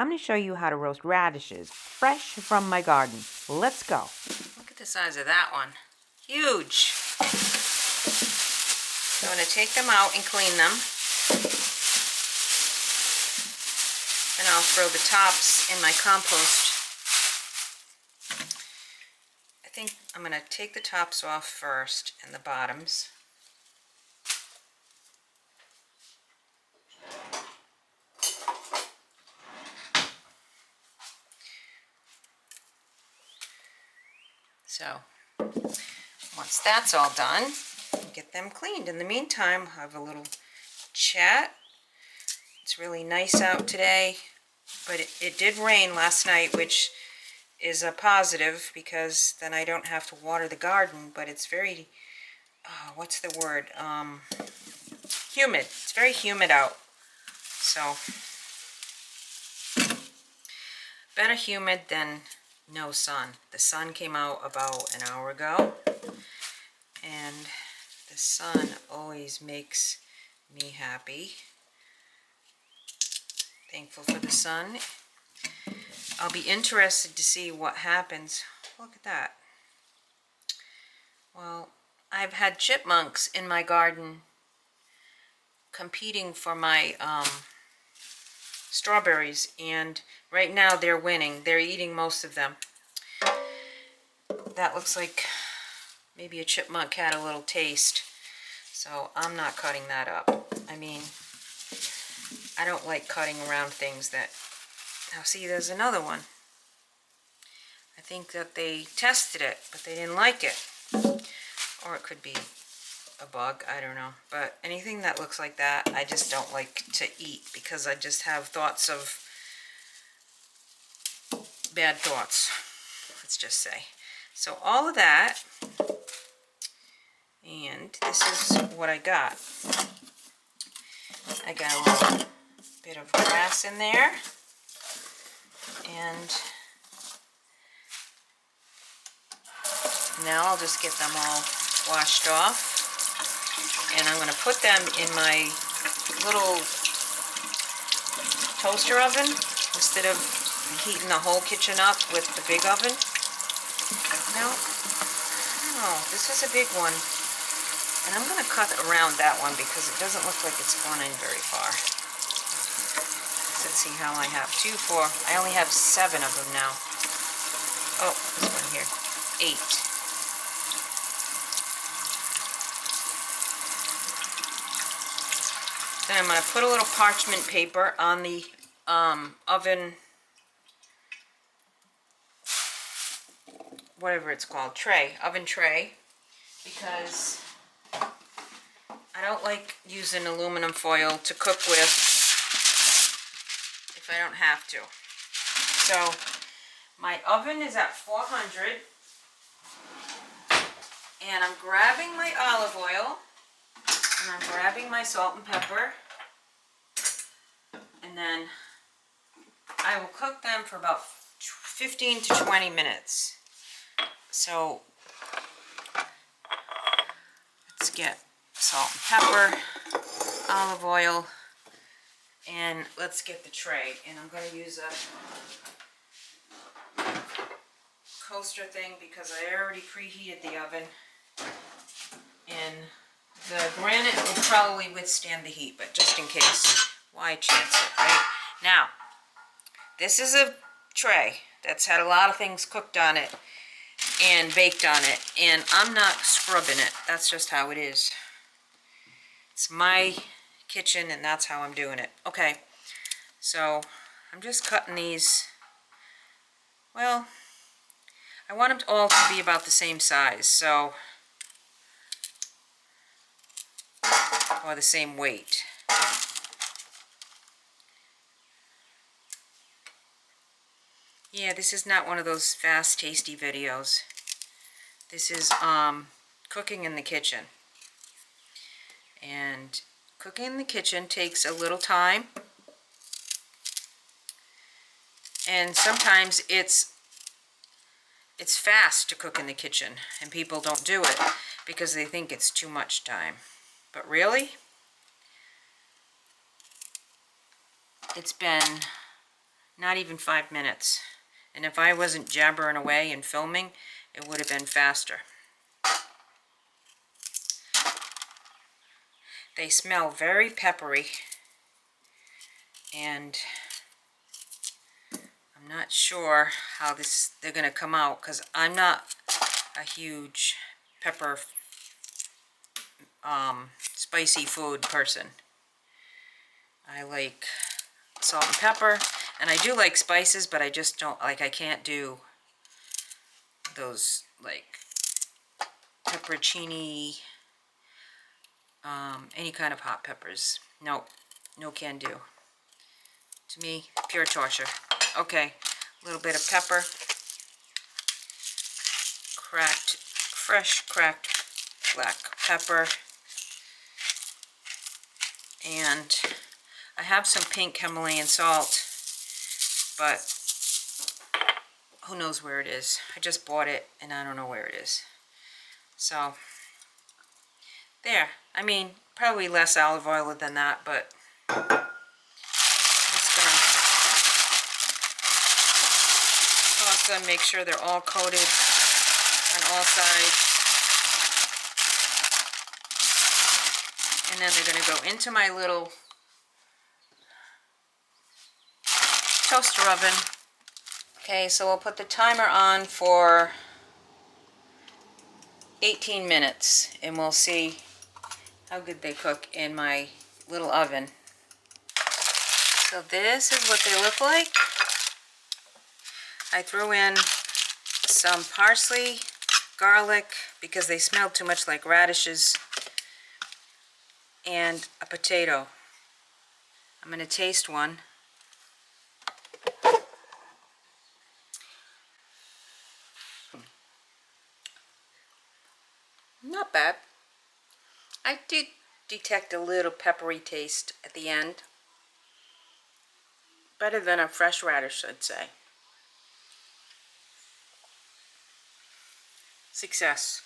going to show you how to roast radishes, fresh from my garden. Let's go. Look at the size of that one. Huge. So I'm going to take them out and clean them. And I'll throw the tops in my compost. I think I'm going to take the tops off first and the bottoms. So once that's all done, get them cleaned. In the meantime, I'll have a little chat. It's really nice out today, but it did rain last night, which is a positive because then I don't have to water the garden, but it's very, what's the word, humid. It's very humid out, so better humid than no sun. The sun came out about an hour ago, and the sun always makes me happy. Thankful for the sun. I'll be interested to see what happens. Look at that. Well, I've had chipmunks in my garden competing for my strawberries, and right now they're winning. They're eating most of them. That looks like maybe a chipmunk had a little taste, so I'm not cutting that up. I mean, I don't like cutting around things that... Now see, there's another one. I think that they tested it, but they didn't like it. Or it could be a bug, I don't know. But anything that looks like that, I just don't like to eat, because I just have thoughts of bad thoughts, let's just say. So all of that, and this is what I got. I got a little bit of grass in there, and now I'll just get them all washed off, and I'm going to put them in my little toaster oven instead of heating the whole kitchen up with the big oven. No, this is a big one, and I'm going to cut around that one because it doesn't look like it's gone in very far. Let's see how I have 2, 4. I only have 7 of them now. Oh, this one here, 8. Then I'm going to put a little parchment paper on the oven, whatever it's called, oven tray, because I don't like using aluminum foil to cook with if I don't have to. So my oven is at 400, and I'm grabbing my olive oil, and I'm grabbing my salt and pepper, and then I will cook them for about 15 to 20 minutes. So let's get salt and pepper, olive oil, and let's get the tray. And I'm going to use a coaster thing because I already preheated the oven, and the granite will probably withstand the heat, but just in case, why chance it, right? Now, this is a tray that's had a lot of things cooked on it and baked on it, and I'm not scrubbing it. That's just how it is. It's my kitchen, and that's how I'm doing it. Okay, so I'm just cutting these. Well, I want them all to be about the same size, so, or the same weight. Yeah, this is not one of those fast, tasty videos. This is cooking in the kitchen. And cooking in the kitchen takes a little time. And sometimes it's fast to cook in the kitchen, and people don't do it because they think it's too much time. But really, it's been Not even 5 minutes. And if I wasn't jabbering away and filming, it would have been faster. They smell very peppery, and I'm not sure how they're going to come out, because I'm not a huge pepper, spicy food person. I like salt and pepper, and I do like spices, but I just don't, like, I can't do those, like, pepperoncini, any kind of hot peppers. Nope, no can do. To me, pure torture. Okay, a little bit of pepper, fresh cracked black pepper, and I have some pink Himalayan salt, but who knows where it is. I just bought it and I don't know where it is. So there. I mean, probably less olive oil than that, but just gonna toss them, make sure they're all coated on all sides. And then they're going to go into my little toaster oven. Okay, so we'll put the timer on for 18 minutes and we'll see how good they cook in my little oven. So this is what they look like. I threw in some parsley, garlic, because they smelled too much like radishes, and a potato. I'm going to taste one. Not bad. I did detect a little peppery taste at the end. Better than a fresh radish, I'd say. Success.